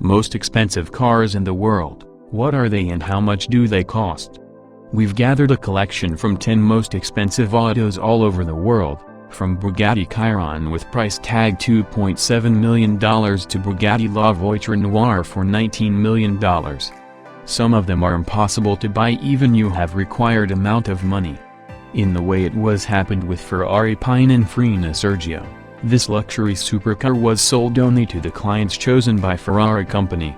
Most expensive cars in the world, what are they and how much do they cost? We've gathered a collection from 10 most expensive autos all over the world, from Bugatti Veyron with price tag $2.7 million to Bugatti Voiture Noir for $19 million. Some of them are impossible to buy even you have required amount of money. In the way it was happened with Ferrari Pininfarina Sergio. This luxury supercar was sold only to the clients chosen by Ferrari company.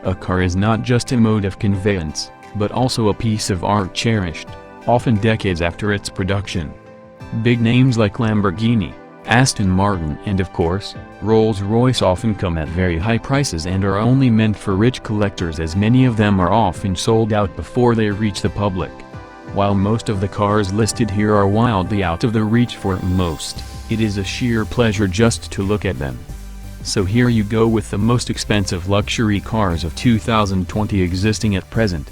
A car is not just a mode of conveyance, but also a piece of art cherished, often decades after its production. Big names like Lamborghini, Aston Martin and of course, Rolls-Royce often come at very high prices and are only meant for rich collectors, as many of them are often sold out before they reach the public. While most of the cars listed here are wildly out of the reach for most, it is a sheer pleasure just to look at them. So here you go with the most expensive luxury cars of 2020 existing at present.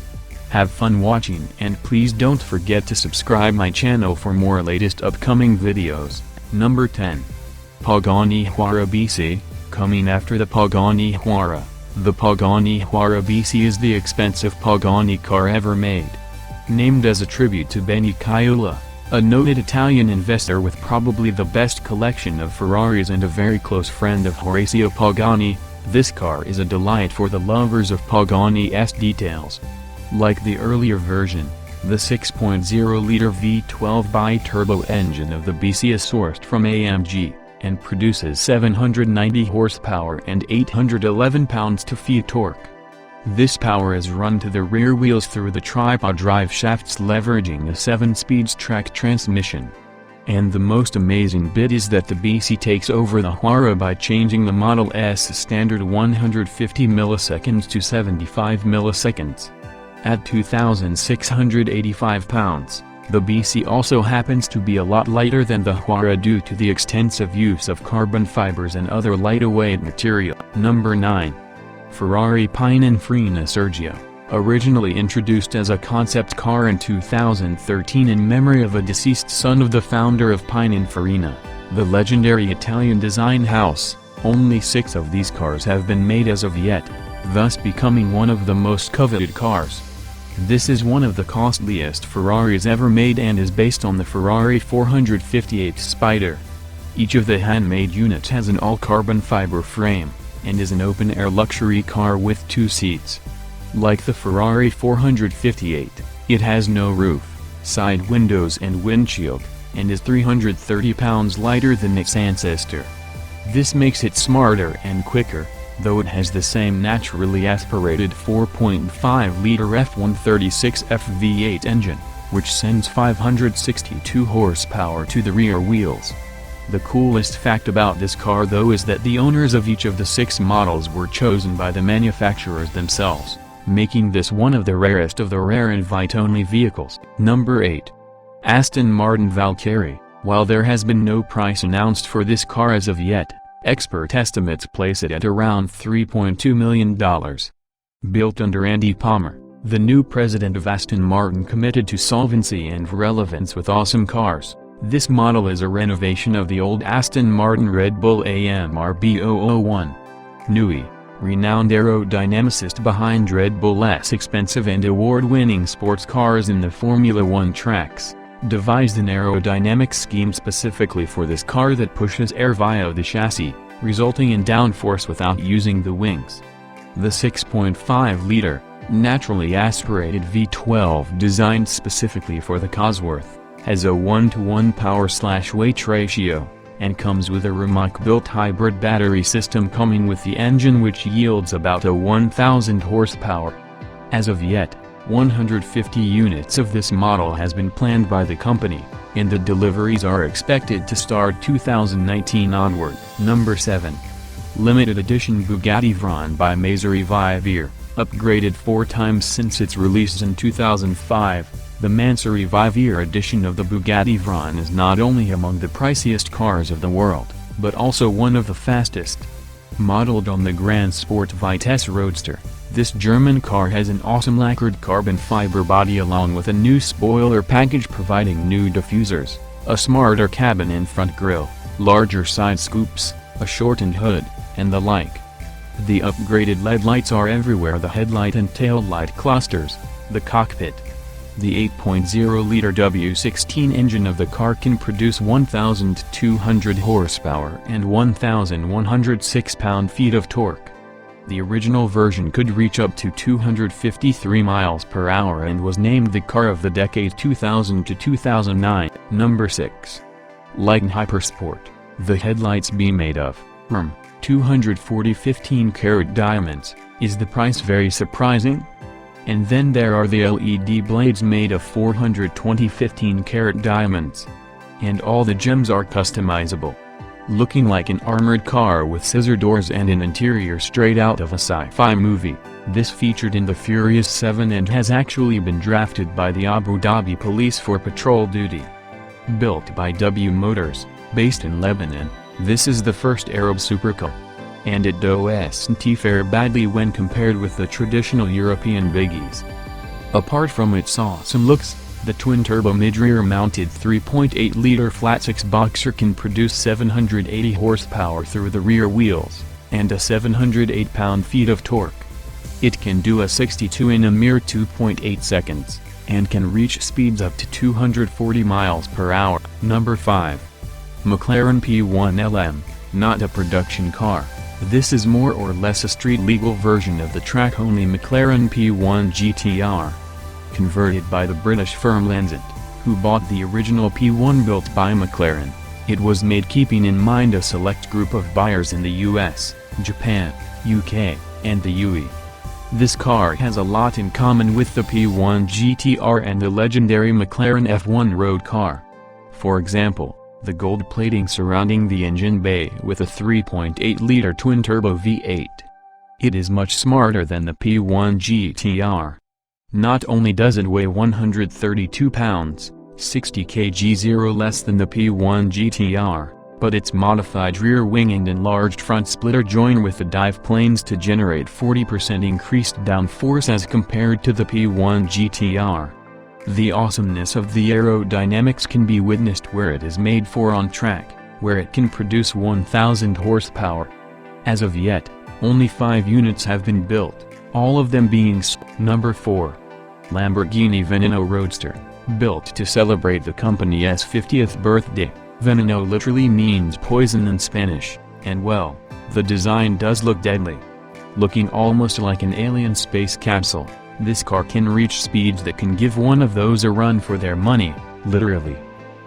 Have fun watching and please don't forget to subscribe my channel for more latest upcoming videos. Number 10. Pagani Huayra BC, coming after the Pagani Huayra. The Pagani Huayra BC is the expensive Pagani car ever made. Named as a tribute to Benny Caiola, a noted Italian investor with probably the best collection of Ferraris and a very close friend of Horacio Pagani, this car is a delight for the lovers of Pagani's details. Like the earlier version, the 6.0-liter V12 bi-turbo engine of the BC is sourced from AMG, and produces 790 horsepower and 811 pounds-to-feet torque. This power is run to the rear wheels through the tripod drive shafts leveraging a 7-speed track transmission. And the most amazing bit is that the BC takes over the Huayra by changing the Model S standard 150 milliseconds to 75 milliseconds. At 2,685 pounds, the BC also happens to be a lot lighter than the Huayra due to the extensive use of carbon fibers and other lightweight material. Number 9. Ferrari Pininfarina Sergio, originally introduced as a concept car in 2013 in memory of a deceased son of the founder of Pininfarina, the legendary Italian design house. Only 6 of these cars have been made as of yet, thus becoming one of the most coveted cars. This is one of the costliest Ferraris ever made and is based on the Ferrari 458 Spider. Each of the handmade units has an all-carbon fiber frame, and is an open-air luxury car with 2 seats. Like the Ferrari 458, it has no roof, side windows and windshield, and is 330 pounds lighter than its ancestor. This makes it smarter and quicker, though it has the same naturally aspirated 4.5-liter F136F V8 engine, which sends 562 horsepower to the rear wheels. The coolest fact about this car though is that the owners of each of the 6 models were chosen by the manufacturers themselves, making this one of the rarest of the rare invite-only vehicles. Number 8. Aston Martin Valkyrie. While there has been no price announced for this car as of yet, expert estimates place it at around $3.2 million. Built under Andy Palmer, the new president of Aston Martin, committed to solvency and relevance with awesome cars. This model is a renovation of the old Aston Martin Red Bull AMR-B001. Newey, renowned aerodynamicist behind Red Bull's expensive and award-winning sports cars in the Formula One tracks, devised an aerodynamic scheme specifically for this car that pushes air via the chassis, resulting in downforce without using the wings. The 6.5-liter, naturally aspirated V12 designed specifically for the Cosworth, has a 1:1 power/weight ratio, and comes with a Rimac-built hybrid battery system coming with the engine, which yields about 1,000 horsepower. As of yet, 150 units of this model has been planned by the company, and the deliveries are expected to start 2019 onward. Number 7. Limited edition Bugatti Veyron by Voiture, upgraded 4 times since its release in 2005. The Mansory Voiture edition of the Bugatti Veyron is not only among the priciest cars of the world, but also one of the fastest. Modeled on the Grand Sport Vitesse Roadster, this German car has an awesome lacquered carbon fiber body along with a new spoiler package providing new diffusers, a smarter cabin and front grille, larger side scoops, a shortened hood, and the like. The upgraded LED lights are everywhere: the headlight and tail light clusters, the cockpit. The 8.0-liter W16 engine of the car can produce 1,200 horsepower and 1,106 pound-feet of torque. The original version could reach up to 253 miles per hour and was named the car of the decade 2000 to 2009. Number 6. Lightening Hypersport. The headlights be made of 240 15-karat diamonds. Is the price very surprising? And then there are the LED blades made of 420 15-karat diamonds. And all the gems are customizable. Looking like an armored car with scissor doors and an interior straight out of a sci-fi movie. This featured in the Furious 7 and has actually been drafted by the Abu Dhabi police for patrol duty. Built by W Motors, based in Lebanon, this is the first Arab supercar. And it doesn't fare badly when compared with the traditional European biggies. Apart from its awesome looks, the twin-turbo mid-rear mounted 3.8-liter flat-six boxer can produce 780 horsepower through the rear wheels, and a 708 pound-feet of torque. It can do a 62 in a mere 2.8 seconds, and can reach speeds up to 240 miles per hour. Number 5. McLaren P1 LM, not a production car. This is more or less a street-legal version of the track-only McLaren P1 GTR. Converted by the British firm Lansant, who bought the original P1 built by McLaren. It was made keeping in mind a select group of buyers in the US, Japan, UK, and the UE. This car has a lot in common with the P1 GTR and the legendary McLaren F1 road car. For example, the gold plating surrounding the engine bay with a 3.8-liter twin-turbo V8. It is much smarter than the P1 GTR. Not only does it weigh 132 pounds, 60 kg less than the P1 GTR, but its modified rear wing and enlarged front splitter join with the dive planes to generate 40% increased downforce as compared to the P1 GTR. The awesomeness of the aerodynamics can be witnessed where it is made for on track, where it can produce 1,000 horsepower. As of yet, only 5 units have been built, all of them being Number 4. Lamborghini Veneno Roadster. Built to celebrate the company's 50th birthday, Veneno literally means poison in Spanish, and well, the design does look deadly. Looking almost like an alien space capsule, this car can reach speeds that can give one of those a run for their money, literally.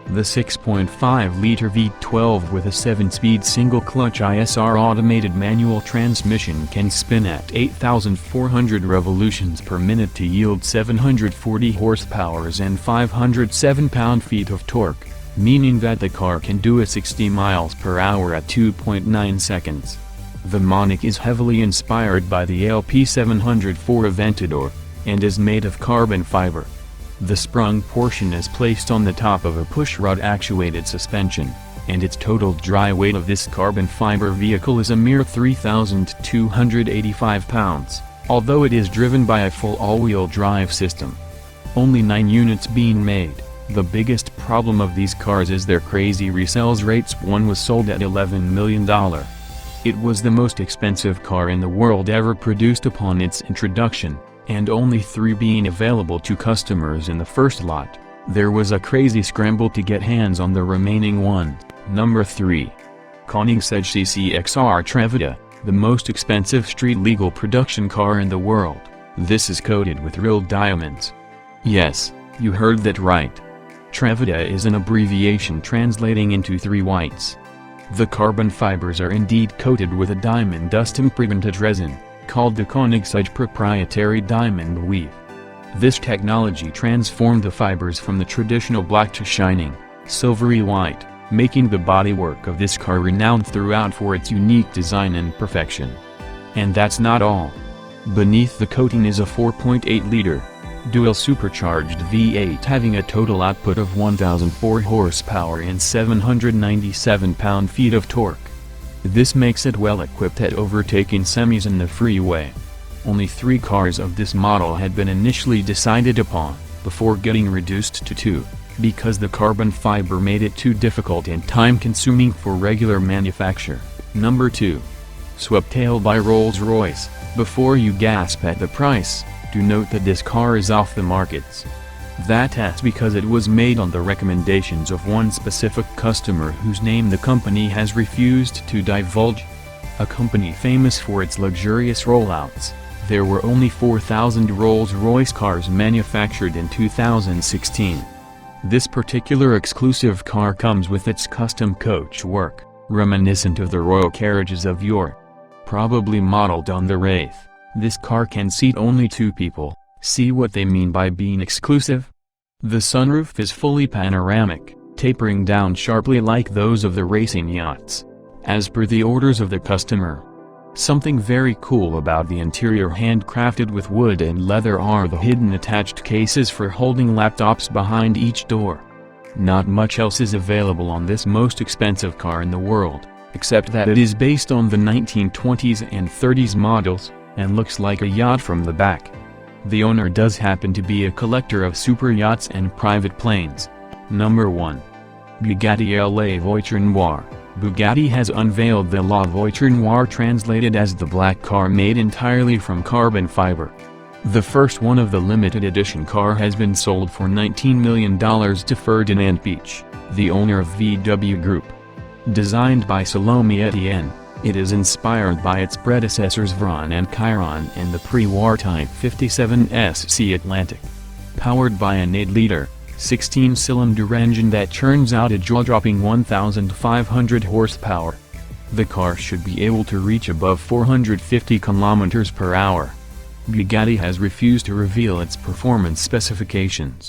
The 6.5-liter V12 with a 7-speed single-clutch ISR automated manual transmission can spin at 8,400 revolutions per minute to yield 740 horsepower and 507 pound-feet of torque, meaning that the car can do a 60 miles per hour at 2.9 seconds. The Monic is heavily inspired by the LP704 Aventador, and is made of carbon fiber. The sprung portion is placed on the top of a pushrod-actuated suspension, and its total dry weight of this carbon fiber vehicle is a mere 3,285 pounds, although it is driven by a full all-wheel drive system. Only 9 units being made. The biggest problem of these cars is their crazy resales rates. One was sold at $11 million. It was the most expensive car in the world ever produced upon its introduction, and only 3 being available to customers in the first lot. There was a crazy scramble to get hands on the remaining ones. Number 3. Koenigsegg CCXR Trevita, the most expensive street-legal production car in the world. This is coated with real diamonds. Yes, you heard that right. Trevita is an abbreviation translating into 3 whites. The carbon fibers are indeed coated with a diamond dust-impregnated resin, called the Koenigsegg proprietary diamond weave. This technology transformed the fibers from the traditional black to shining, silvery white, making the bodywork of this car renowned throughout for its unique design and perfection. And that's not all. Beneath the coating is a 4.8-liter, dual-supercharged V8 having a total output of 1,004 horsepower and 797 pound-feet of torque. This makes it well equipped at overtaking semis in the freeway. Only 3 cars of this model had been initially decided upon, before getting reduced to 2, because the carbon fiber made it too difficult and time-consuming for regular manufacture. Number 2. Sweptail by Rolls-Royce. Before you gasp at the price, do note that this car is off the markets. That's because it was made on the recommendations of one specific customer whose name the company has refused to divulge. A company famous for its luxurious rollouts. There were only 4,000 Rolls-Royce cars manufactured in 2016. This particular exclusive car comes with its custom coachwork, reminiscent of the royal carriages of yore. Probably modeled on the Wraith, this car can seat only 2 people. See what they mean by being exclusive? The sunroof is fully panoramic, tapering down sharply like those of the racing yachts, as per the orders of the customer. Something very cool about the interior, handcrafted with wood and leather, are the hidden attached cases for holding laptops behind each door. Not much else is available on this most expensive car in the world, except that it is based on the 1920s and 30s models, and looks like a yacht from the back. The owner does happen to be a collector of super yachts and private planes. Number 1. Bugatti LA Voiture Noir. Bugatti has unveiled the La Voiture Noir, translated as the black car made entirely from carbon fiber. The first one of the limited edition car has been sold for $19 million to Ferdinand Beach, the owner of VW Group. Designed by Salome Etienne, it is inspired by its predecessors Veyron and Chiron and the pre-war Type 57 SC Atlantic. Powered by an 8-liter, 16-cylinder engine that churns out a jaw-dropping 1,500 horsepower. The car should be able to reach above 450 km/h. Bugatti has refused to reveal its performance specifications.